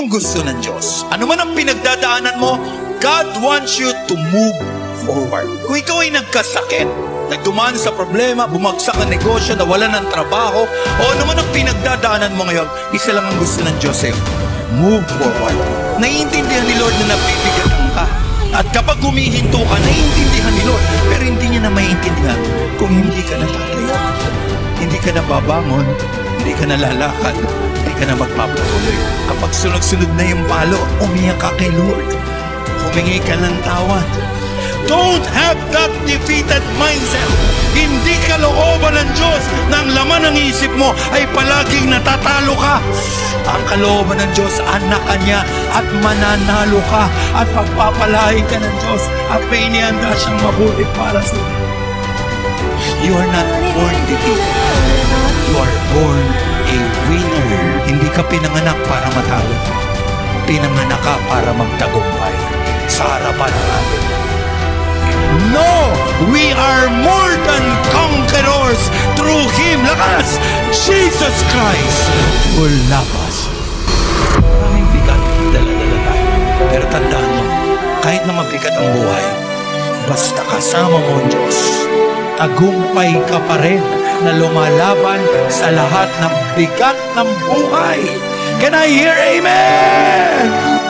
yung gusto ng Diyos. Ano man ang pinagdadaanan mo, God wants you to move forward. Kung ikaw ay nagkasakit, nagdumaan sa problema, bumagsak ang negosyo, nawalan ng trabaho, o ano man ang pinagdadaanan mo ngayon, isa lang ang gusto ng Diyos sa'yo. Move forward. Naiintindihan ni Lord na napipigatan ka. At kapag humihinto ka, naiintindihan ni Lord. Pero hindi niya na maiintindihan kung hindi ka natatayo. Hindi ka nababangon, hindi ka nalalakad, hindi ka na magpapatuloy. Kapag sunod-sunod na yung palo, umiyak ka kay Lord. Humingi ka ng tawad. Don't have that defeated mindset. Hindi kalooban ng Diyos na ang laman ng isip mo ay palaging natatalo ka. Ang kalooban ng Diyos, anak ka niya at mananalo ka at pagpapalain ka ng Diyos at may inihanda siyang mabuti para sa iyo. You are not born defeated. You are born a winner. Hindi ka pinanganak para matalo. Pinanganak ka para magtagumpay sa harapan ng atin. No! We are more than conquerors through Him. Lakas! Jesus Christ will love us. Maraming bigat, dala-dala tayo. Pero tandaan mo, kahit na mabigat ang buhay, basta kasama mo ang Diyos, tagumpay ka pa rin na lumalaban sa lahat ng bigat ng buhay. Can I hear amen?